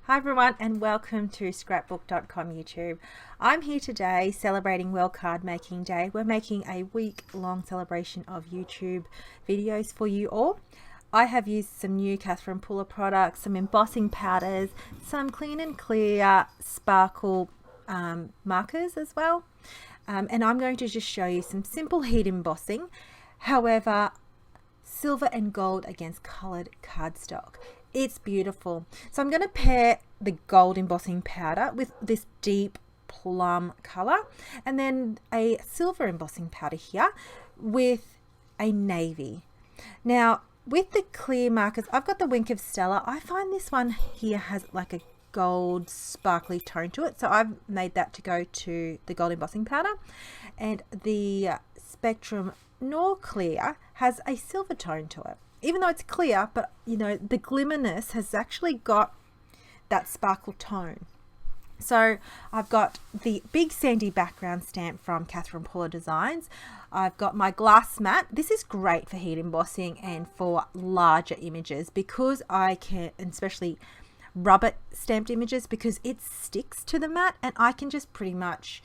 Hi everyone and welcome to Scrapbook.com YouTube. I'm here today celebrating World Card Making Day. We're making a week-long celebration of YouTube videos for you all. I have used some new Catherine Puller products, some embossing powders, some clean and clear sparkle markers as well. And I'm going to just show you some simple heat embossing. However, silver and gold against colored cardstock. It's beautiful. So I'm going to pair the gold embossing powder with this deep plum color and then a silver embossing powder here with a navy. Now with the clear markers, I've got the Wink of Stella. I find this one here has like a gold sparkly tone to it, so I've made that to go to the gold embossing powder. And the Spectrum Nor Clear has a silver tone to it, even though it's clear, but you know, the glimmerness has actually got that sparkle tone. So I've got the big sandy background stamp from Catherine Puller Designs. I've got my glass mat. This is great for heat embossing and for larger images because I can, especially rubber stamped images, because it sticks to the mat and I can just pretty much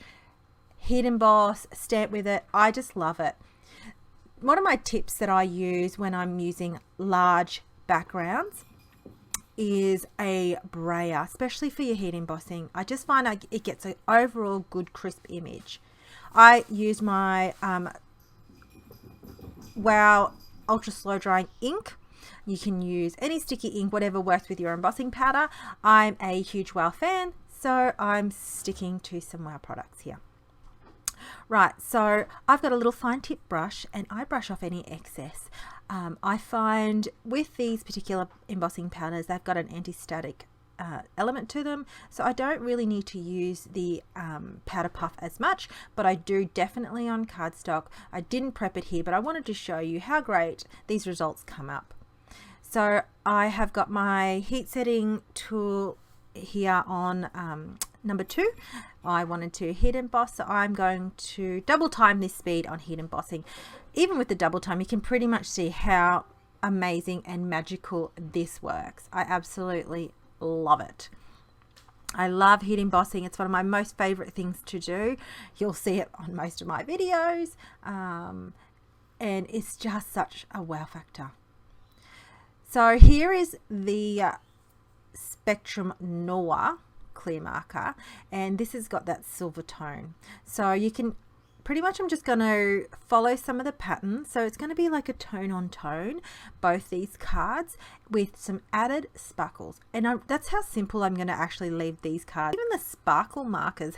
heat emboss, stamp with it. I just love it. One of my tips that I use when I'm using large backgrounds is a brayer, especially for your heat embossing. I just find it gets an overall good crisp image. I use my Wow ultra slow drying ink. You can use any sticky ink, whatever works with your embossing powder. I'm a huge Wow fan, so I'm sticking to some Wow products here. Right, so I've got a little fine tip brush and I brush off any excess. I find with these particular embossing powders, they've got an anti-static element to them, so I don't really need to use the powder puff as much, but I do definitely on cardstock. I didn't prep it here, but I wanted to show you how great these results come up. So I have got my heat setting tool here on number 2. I wanted to heat emboss, so I'm going to double time this speed on heat embossing. Even with the double time, you can pretty much see how amazing and magical this works. I absolutely love it. I love heat embossing. It's one of my most favorite things to do. You'll see it on most of my videos, and it's just such a wow factor. So here is the Spectrum Noir clear marker, and this has got that silver tone, so you can pretty much, I'm just going to follow some of the patterns, so it's going to be like a tone on tone, both these cards, with some added sparkles. And that's how simple I'm going to actually leave these cards. Even the sparkle markers,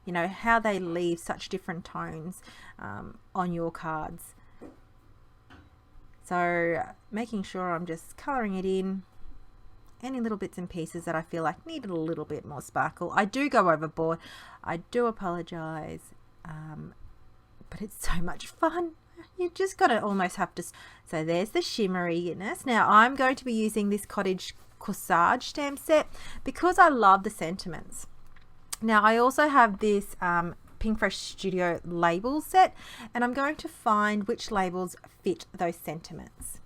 you know, how they leave such different tones on your cards. So making sure I'm just coloring it in. Any little bits and pieces that I feel like needed a little bit more sparkle. I do go overboard. I do apologize, but it's so much fun. You just got to almost have to. So there's the shimmeriness. Now I'm going to be using this Cottage Corsage stamp set because I love the sentiments. Now I also have this Pinkfresh Studio labels set, and I'm going to find which labels fit those sentiments.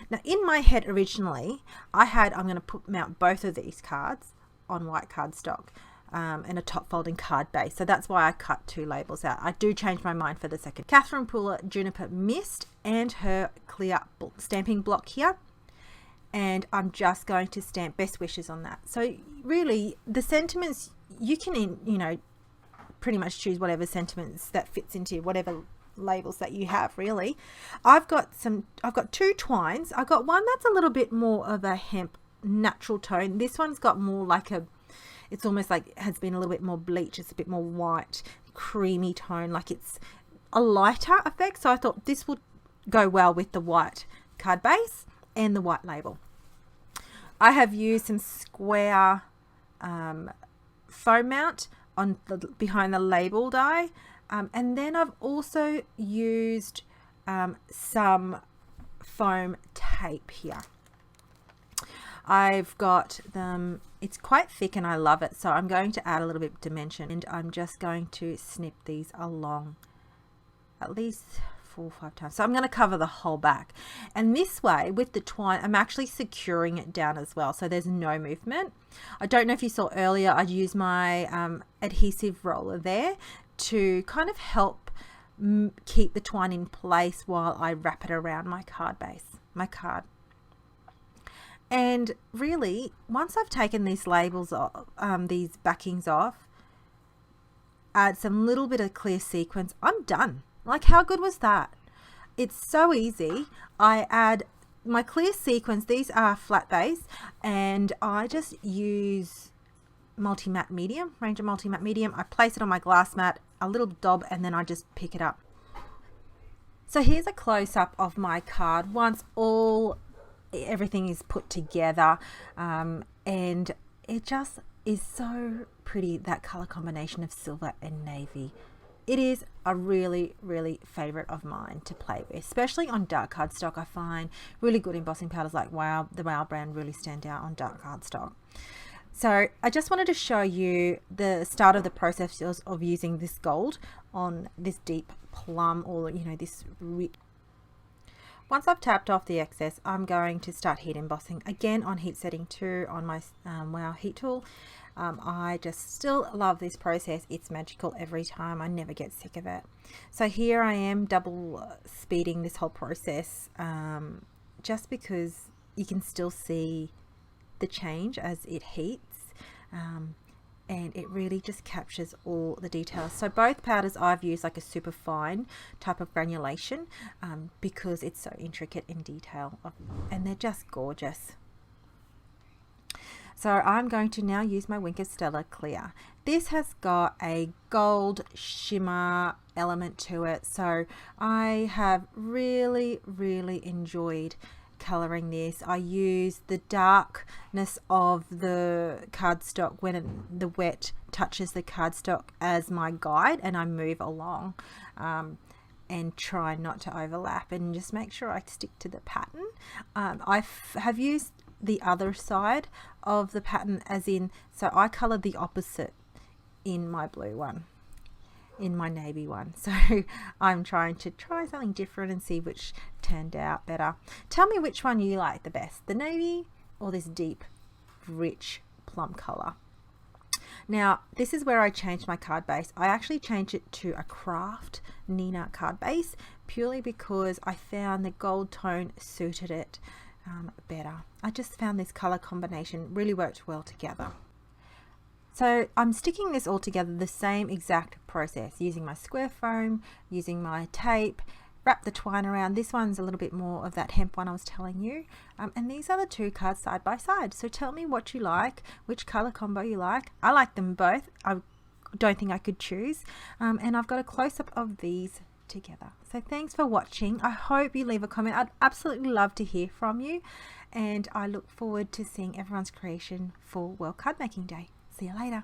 Now in my head originally I'm going to mount both of these cards on white cardstock and a top folding card base, so that's why I cut 2 labels out. I do change my mind for the second. Catherine Puller Juniper Mist and her clear stamping block here, and I'm just going to stamp best wishes on that. So really the sentiments, you can, you know, pretty much choose whatever sentiments that fits into whatever labels that you have. Really, I've got 2 twines. I've got one that's a little bit more of a hemp natural tone. This one's got more like it's almost like has been a little bit more bleach. It's a bit more white, creamy tone, like it's a lighter effect. So I thought this would go well with the white card base and the white label. I have used some square foam mount on behind the label die. And then I've also used some foam tape here. I've got them, it's quite thick and I love it, so I'm going to add a little bit of dimension, and I'm just going to snip these along at least 4 or 5 times. So I'm going to cover the whole back. And this way, with the twine, I'm actually securing it down as well, so there's no movement. I don't know if you saw earlier, I used my adhesive roller there to kind of help keep the twine in place while I wrap it around my card base, my card. And really, once I've taken these labels off, these backings off, add some little bit of clear sequins, I'm done. Like, how good was that? It's so easy. I add my clear sequins, these are flat base, and I just use multi-matte medium, Ranger multi-matte medium. I place it on my glass mat, a little daub, and then I just pick it up. So here's a close-up of my card once everything is put together, and it just is so pretty, that color combination of silver and navy. It is a really, really favorite of mine to play with, especially on dark cardstock. I find really good embossing powders like the Wow brand really stand out on dark cardstock. So I just wanted to show you the start of the process of using this gold on this deep plum, or this. Once I've tapped off the excess, I'm going to start heat embossing again on heat setting 2 on my Wow heat tool. I just still love this process. It's magical every time. I never get sick of it. So here I am double speeding this whole process, just because you can still see the change as it heats, and it really just captures all the details. So both powders I've used like a super fine type of granulation, because it's so intricate in detail, and they're just gorgeous. So I'm going to now use my Wink of Stella Clear. This has got a gold shimmer element to it, so I have really, really enjoyed coloring this. I use the darkness of the cardstock when the wet touches the cardstock as my guide, and I move along and try not to overlap, and just make sure I stick to the pattern. I have used the other side of the pattern, as in, so I colored the opposite in my blue one, in my navy one. So I'm trying to try something different and see which turned out better. Tell me which one you like the best, the navy or this deep rich plum color. Now this is where I changed my card base. I actually changed it to a Craft Nina card base, purely because I found the gold tone suited it better. I just found this color combination really worked well together. So I'm sticking this all together the same exact process, using my square foam, using my tape, wrap the twine around. This one's a little bit more of that hemp one I was telling you, and these are the two cards side by side. So tell me what you like, which color combo you like. I like them both. I don't think I could choose, and I've got a close-up of these together. So thanks for watching. I hope you leave a comment. I'd absolutely love to hear from you, and I look forward to seeing everyone's creation for World Card Making Day. See you later.